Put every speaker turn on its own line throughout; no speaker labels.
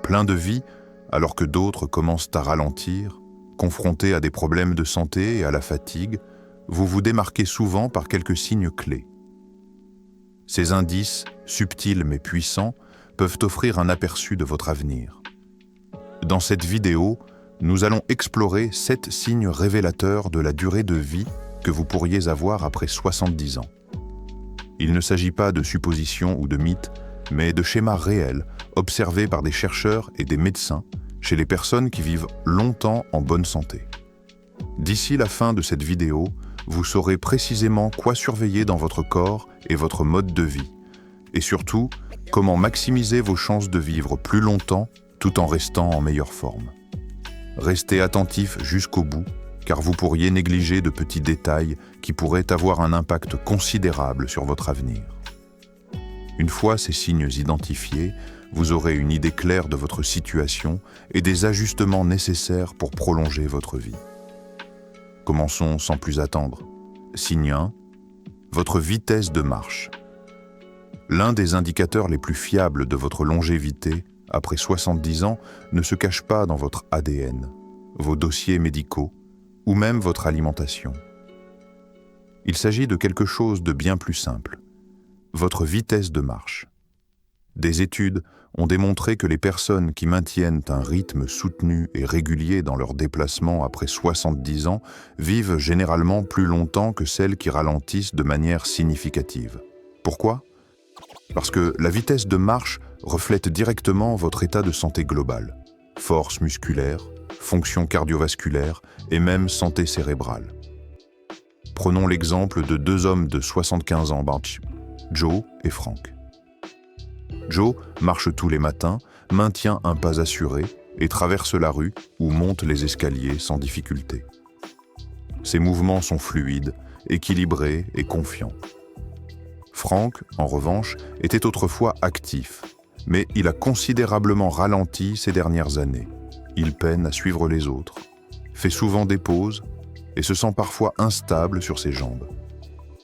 plein de vie, alors que d'autres commencent à ralentir, confrontés à des problèmes de santé et à la fatigue, vous vous démarquez souvent par quelques signes clés. Ces indices, subtils mais puissants, peuvent offrir un aperçu de votre avenir. Dans cette vidéo, nous allons explorer 7 signes révélateurs de la durée de vie que vous pourriez avoir après 70 ans. Il ne s'agit pas de suppositions ou de mythes, mais de schémas réels observés par des chercheurs et des médecins chez les personnes qui vivent longtemps en bonne santé. D'ici la fin de cette vidéo, vous saurez précisément quoi surveiller dans votre corps et votre mode de vie, et surtout, comment maximiser vos chances de vivre plus longtemps tout en restant en meilleure forme. Restez attentifs jusqu'au bout, car vous pourriez négliger de petits détails qui pourraient avoir un impact considérable sur votre avenir. Une fois ces signes identifiés, vous aurez une idée claire de votre situation et des ajustements nécessaires pour prolonger votre vie. Commençons sans plus attendre. Signe 1, votre vitesse de marche. L'un des indicateurs les plus fiables de votre longévité après 70 ans ne se cache pas dans votre ADN, vos dossiers médicaux ou même votre alimentation. Il s'agit de quelque chose de bien plus simple, votre vitesse de marche. Des études ont démontré que les personnes qui maintiennent un rythme soutenu et régulier dans leurs déplacements après 70 ans vivent généralement plus longtemps que celles qui ralentissent de manière significative. Pourquoi ? Parce que la vitesse de marche reflète directement votre état de santé globale, force musculaire, fonction cardiovasculaire et même santé cérébrale. Prenons l'exemple de 2 hommes de 75 ans, Joe et Frank. Joe marche tous les matins, maintient un pas assuré et traverse la rue ou monte les escaliers sans difficulté. Ses mouvements sont fluides, équilibrés et confiants. Frank, en revanche, était autrefois actif, mais il a considérablement ralenti ces dernières années. Il peine à suivre les autres, fait souvent des pauses et se sent parfois instable sur ses jambes.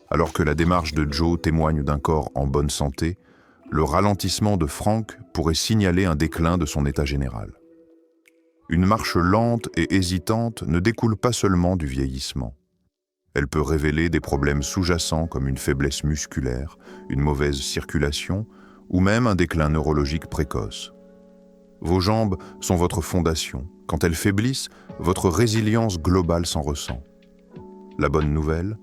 Alors que la démarche de Joe témoigne d'un corps en bonne santé, le ralentissement de Frank pourrait signaler un déclin de son état général. Une marche lente et hésitante ne découle pas seulement du vieillissement. Elle peut révéler des problèmes sous-jacents comme une faiblesse musculaire, une mauvaise circulation ou même un déclin neurologique précoce. Vos jambes sont votre fondation. Quand elles faiblissent, votre résilience globale s'en ressent. La bonne nouvelle,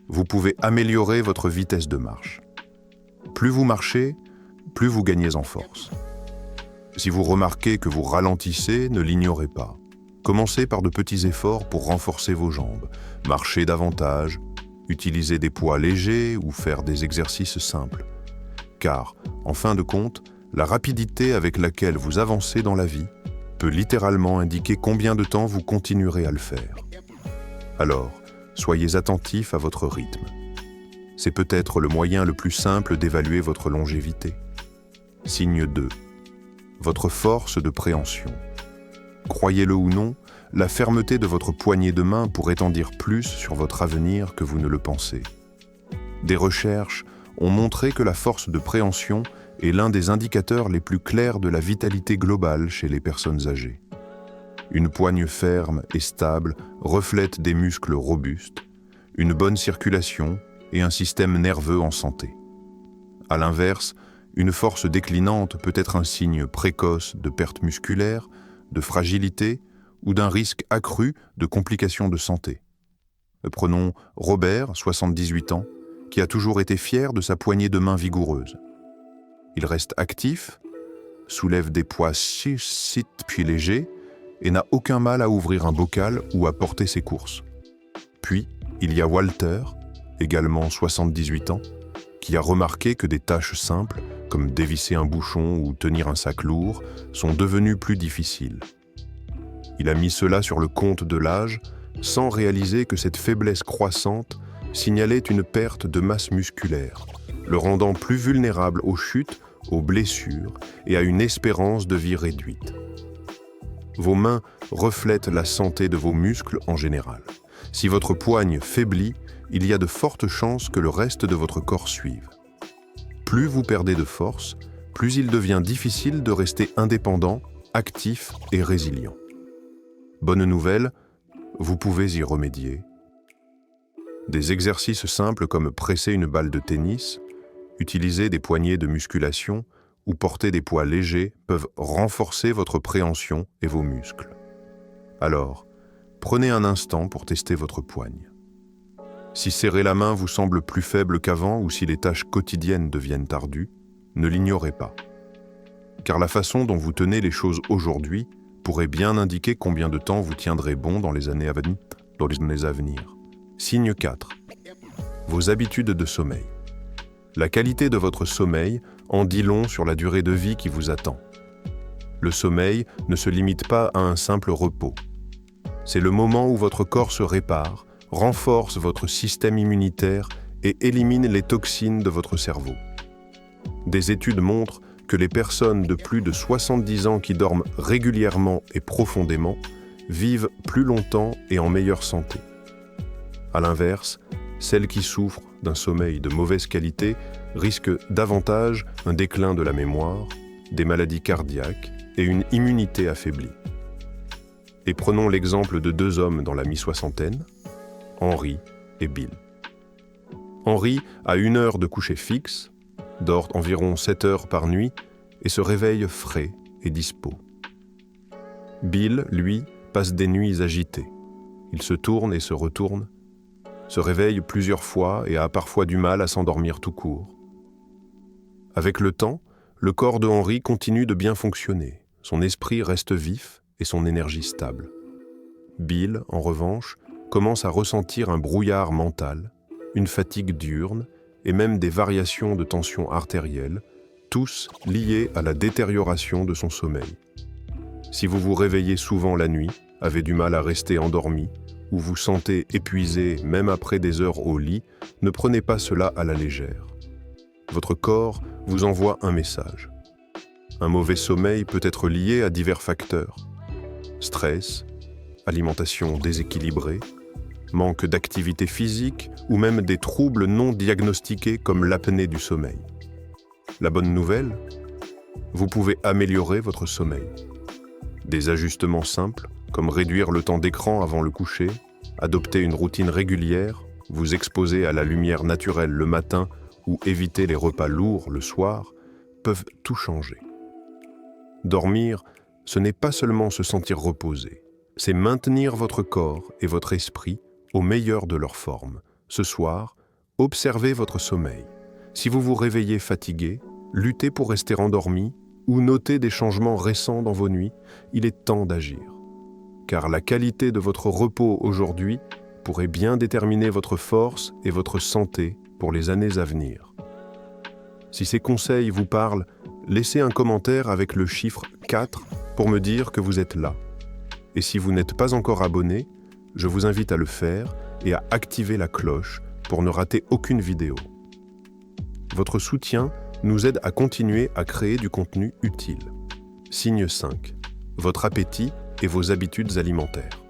vous pouvez améliorer votre vitesse de marche. Plus vous marchez, plus vous gagnez en force. Si vous remarquez que vous ralentissez, ne l'ignorez pas. Commencez par de petits efforts pour renforcer vos jambes. Marchez davantage, utilisez des poids légers ou faire des exercices simples. Car, en fin de compte, la rapidité avec laquelle vous avancez dans la vie peut littéralement indiquer combien de temps vous continuerez à le faire. Alors, soyez attentifs à votre rythme. C'est peut-être le moyen le plus simple d'évaluer votre longévité. Signe 2. Votre force de préhension. Croyez-le ou non, la fermeté de votre poignée de main pourrait en dire plus sur votre avenir que vous ne le pensez. Des recherches ont montré que la force de préhension est l'un des indicateurs les plus clairs de la vitalité globale chez les personnes âgées. Une poigne ferme et stable reflète des muscles robustes, une bonne circulation et un système nerveux en santé. À l'inverse, une force déclinante peut être un signe précoce de perte musculaire, de fragilité ou d'un risque accru de complications de santé. Prenons Robert, 78 ans, qui a toujours été fier de sa poignée de main vigoureuse. Il reste actif, soulève des poids puis légers et n'a aucun mal à ouvrir un bocal ou à porter ses courses. Puis, il y a Walter, également 78 ans, qui a remarqué que des tâches simples, comme dévisser un bouchon ou tenir un sac lourd, sont devenues plus difficiles. Il a mis cela sur le compte de l'âge, sans réaliser que cette faiblesse croissante signalait une perte de masse musculaire, le rendant plus vulnérable aux chutes, aux blessures et à une espérance de vie réduite. Vos mains reflètent la santé de vos muscles en général. Si votre poigne faiblit, il y a de fortes chances que le reste de votre corps suive. Plus vous perdez de force, plus il devient difficile de rester indépendant, actif et résilient. Bonne nouvelle, vous pouvez y remédier. Des exercices simples comme presser une balle de tennis, utiliser des poignées de musculation ou porter des poids légers peuvent renforcer votre préhension et vos muscles. Alors, prenez un instant pour tester votre poigne. Si serrer la main vous semble plus faible qu'avant ou si les tâches quotidiennes deviennent ardues, ne l'ignorez pas. Car la façon dont vous tenez les choses aujourd'hui pourrait bien indiquer combien de temps vous tiendrez bon dans les années à venir. Signe 4. Vos habitudes de sommeil. La qualité de votre sommeil en dit long sur la durée de vie qui vous attend. Le sommeil ne se limite pas à un simple repos. C'est le moment où votre corps se répare, renforce votre système immunitaire et élimine les toxines de votre cerveau. Des études montrent que les personnes de plus de 70 ans qui dorment régulièrement et profondément vivent plus longtemps et en meilleure santé. À l'inverse, celles qui souffrent d'un sommeil de mauvaise qualité risquent davantage un déclin de la mémoire, des maladies cardiaques et une immunité affaiblie. Et prenons l'exemple de deux hommes dans la mi-soixantaine, Henry et Bill. Henry a 1 heure de coucher fixe, dort environ 7 heures par nuit et se réveille frais et dispos. Bill, lui, passe des nuits agitées. Il se tourne et se retourne, se réveille plusieurs fois et a parfois du mal à s'endormir tout court. Avec le temps, le corps de Henry continue de bien fonctionner, son esprit reste vif et son énergie stable. Bill, en revanche, commence à ressentir un brouillard mental, une fatigue diurne et même des variations de tension artérielle, tous liés à la détérioration de son sommeil. Si vous vous réveillez souvent la nuit, avez du mal à rester endormi, ou vous sentez épuisé même après des heures au lit, ne prenez pas cela à la légère. Votre corps vous envoie un message. Un mauvais sommeil peut être lié à divers facteurs. Stress, alimentation déséquilibrée, manque d'activité physique ou même des troubles non diagnostiqués comme l'apnée du sommeil. La bonne nouvelle, vous pouvez améliorer votre sommeil. Des ajustements simples, comme réduire le temps d'écran avant le coucher, adopter une routine régulière, vous exposer à la lumière naturelle le matin ou éviter les repas lourds le soir, peuvent tout changer. Dormir, ce n'est pas seulement se sentir reposé, c'est maintenir votre corps et votre esprit au meilleur de leur forme. Ce soir, observez votre sommeil. Si vous vous réveillez fatigué, luttez pour rester endormi ou notez des changements récents dans vos nuits, il est temps d'agir. Car la qualité de votre repos aujourd'hui pourrait bien déterminer votre force et votre santé pour les années à venir. Si ces conseils vous parlent, laissez un commentaire avec le chiffre 4 pour me dire que vous êtes là. Et si vous n'êtes pas encore abonné, je vous invite à le faire et à activer la cloche pour ne rater aucune vidéo. Votre soutien nous aide à continuer à créer du contenu utile. Signe 5. Votre appétit et vos habitudes alimentaires.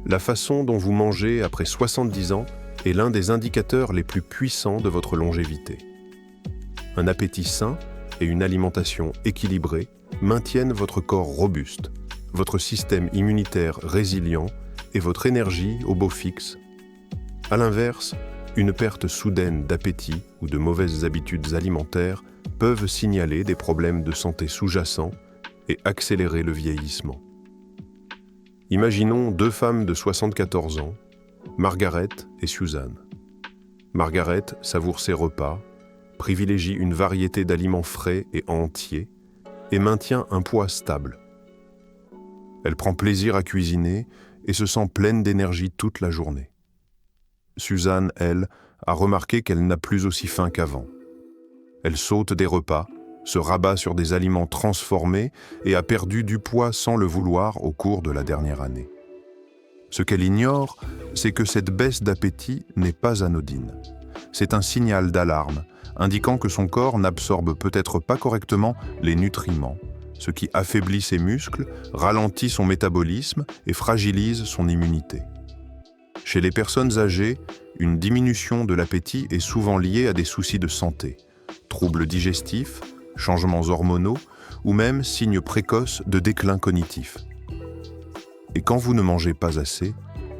La façon dont vous mangez après 70 ans est l'un des indicateurs les plus puissants de votre longévité. Un appétit sain et une alimentation équilibrée maintiennent votre corps robuste, votre système immunitaire résilient et votre énergie au beau fixe. À l'inverse, une perte soudaine d'appétit ou de mauvaises habitudes alimentaires peuvent signaler des problèmes de santé sous-jacents et accélérer le vieillissement. Imaginons 2 femmes de 74 ans, Margaret et Suzanne. Margaret savoure ses repas, privilégie une variété d'aliments frais et entiers et maintient un poids stable. Elle prend plaisir à cuisiner et se sent pleine d'énergie toute la journée. Suzanne, elle, a remarqué qu'elle n'a plus aussi faim qu'avant. Elle saute des repas, se rabat sur des aliments transformés et a perdu du poids sans le vouloir au cours de la dernière année. Ce qu'elle ignore, c'est que cette baisse d'appétit n'est pas anodine. C'est un signal d'alarme, indiquant que son corps n'absorbe peut-être pas correctement les nutriments, ce qui affaiblit ses muscles, ralentit son métabolisme et fragilise son immunité. Chez les personnes âgées, une diminution de l'appétit est souvent liée à des soucis de santé, troubles digestifs, changements hormonaux ou même signes précoces de déclin cognitif. Et quand vous ne mangez pas assez,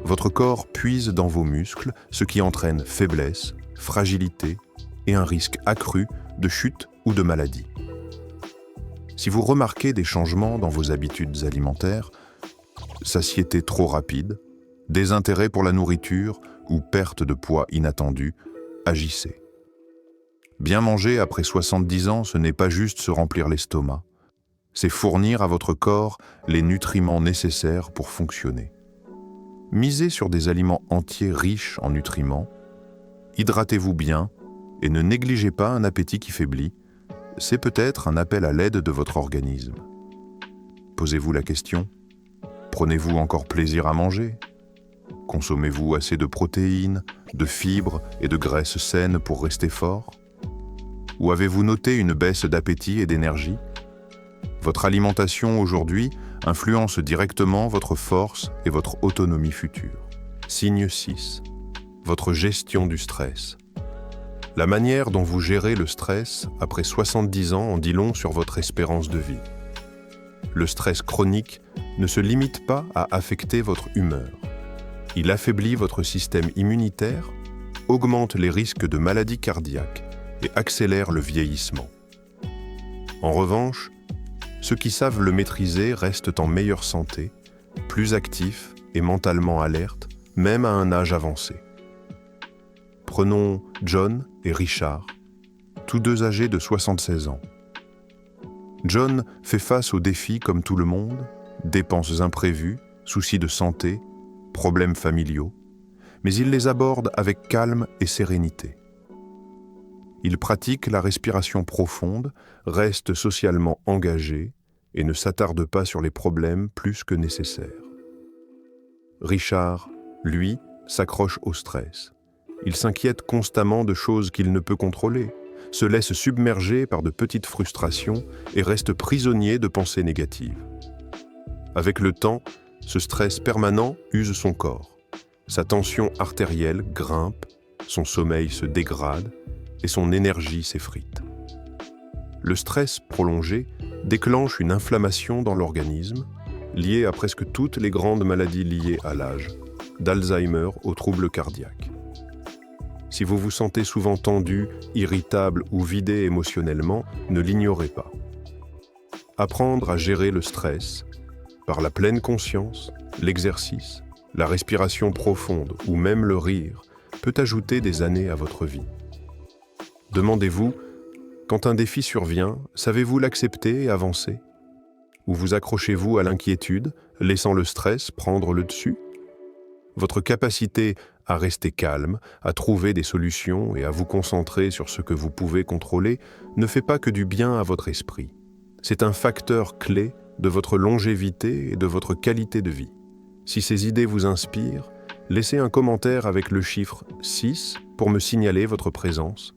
votre corps puise dans vos muscles, ce qui entraîne faiblesse, fragilité et un risque accru de chute ou de maladie. Si vous remarquez des changements dans vos habitudes alimentaires, satiété trop rapide, désintérêt pour la nourriture ou perte de poids inattendue, agissez. Bien manger après 70 ans, ce n'est pas juste se remplir l'estomac, c'est fournir à votre corps les nutriments nécessaires pour fonctionner. Misez sur des aliments entiers riches en nutriments, hydratez-vous bien et ne négligez pas un appétit qui faiblit, c'est peut-être un appel à l'aide de votre organisme. Posez-vous la question, prenez-vous encore plaisir à manger ? Consommez-vous assez de protéines, de fibres et de graisses saines pour rester fort ? Ou avez-vous noté une baisse d'appétit et d'énergie ? Votre alimentation aujourd'hui influence directement votre force et votre autonomie future. Signe 6. Votre gestion du stress. La manière dont vous gérez le stress après 70 ans en dit long sur votre espérance de vie. Le stress chronique ne se limite pas à affecter votre humeur. Il affaiblit votre système immunitaire, augmente les risques de maladies cardiaques et accélère le vieillissement. En revanche, ceux qui savent le maîtriser restent en meilleure santé, plus actifs et mentalement alertes, même à un âge avancé. Prenons John et Richard, tous deux âgés de 76 ans. John fait face aux défis comme tout le monde, dépenses imprévues, soucis de santé, problèmes familiaux, mais il les aborde avec calme et sérénité. Il pratique la respiration profonde, reste socialement engagé et ne s'attarde pas sur les problèmes plus que nécessaire. Richard, lui, s'accroche au stress. Il s'inquiète constamment de choses qu'il ne peut contrôler, se laisse submerger par de petites frustrations et reste prisonnier de pensées négatives. Avec le temps, ce stress permanent use son corps. Sa tension artérielle grimpe, son sommeil se dégrade et son énergie s'effrite. Le stress prolongé déclenche une inflammation dans l'organisme, liée à presque toutes les grandes maladies liées à l'âge, d'Alzheimer aux troubles cardiaques. Si vous vous sentez souvent tendu, irritable ou vidé émotionnellement, ne l'ignorez pas. Apprendre à gérer le stress, par la pleine conscience, l'exercice, la respiration profonde ou même le rire, peut ajouter des années à votre vie. Demandez-vous, quand un défi survient, savez-vous l'accepter et avancer ? Ou vous accrochez-vous à l'inquiétude, laissant le stress prendre le dessus ? Votre capacité à rester calme, à trouver des solutions et à vous concentrer sur ce que vous pouvez contrôler ne fait pas que du bien à votre esprit. C'est un facteur clé de votre longévité et de votre qualité de vie. Si ces idées vous inspirent, laissez un commentaire avec le chiffre 6 pour me signaler votre présence.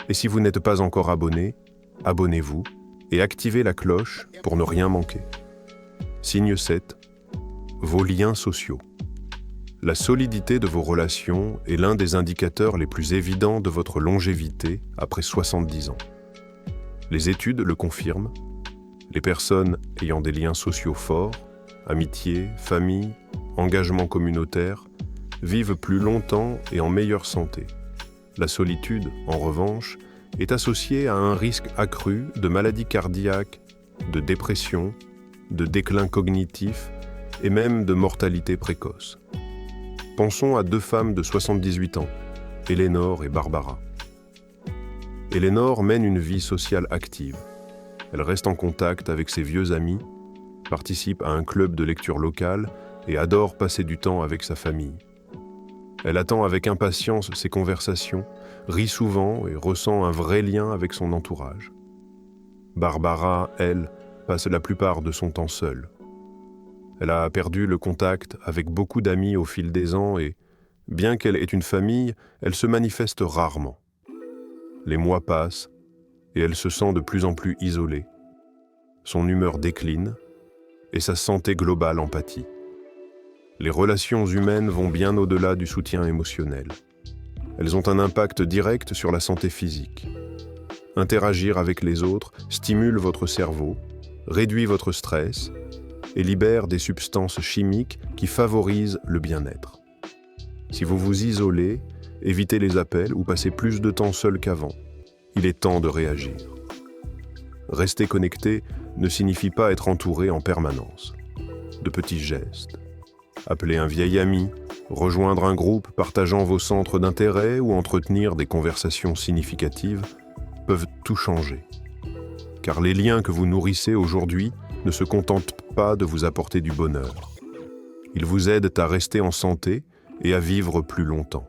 Et si vous n'êtes pas encore abonné, abonnez-vous et activez la cloche pour ne rien manquer. Signe 7. Vos liens sociaux. La solidité de vos relations est l'un des indicateurs les plus évidents de votre longévité après 70 ans. Les études le confirment. Les personnes ayant des liens sociaux forts, amitié, famille, engagement communautaire, vivent plus longtemps et en meilleure santé. La solitude, en revanche, est associée à un risque accru de maladies cardiaques, de dépression, de déclin cognitif et même de mortalité précoce. Pensons à deux femmes de 78 ans, Eleanor et Barbara. Eleanor mène une vie sociale active. Elle reste en contact avec ses vieux amis, participe à un club de lecture local et adore passer du temps avec sa famille. Elle attend avec impatience ses conversations, rit souvent et ressent un vrai lien avec son entourage. Barbara, elle, passe la plupart de son temps seule. Elle a perdu le contact avec beaucoup d'amis au fil des ans et, bien qu'elle ait une famille, elle se manifeste rarement. Les mois passent et elle se sent de plus en plus isolée. Son humeur décline et sa santé globale en pâtit. Les relations humaines vont bien au-delà du soutien émotionnel. Elles ont un impact direct sur la santé physique.
Interagir avec les autres stimule votre cerveau, réduit votre stress et libère des substances chimiques qui favorisent le bien-être. Si vous vous isolez, évitez les appels ou passez plus de temps seul qu'avant. Il est temps de réagir. Rester connecté ne signifie pas être entouré en permanence. De petits gestes. Appeler un vieil ami, rejoindre un groupe partageant vos centres d'intérêt ou entretenir des conversations significatives peuvent tout changer. Car les liens que vous nourrissez aujourd'hui ne se contentent pas de vous apporter du bonheur. Ils vous aident à rester en santé et à vivre plus longtemps.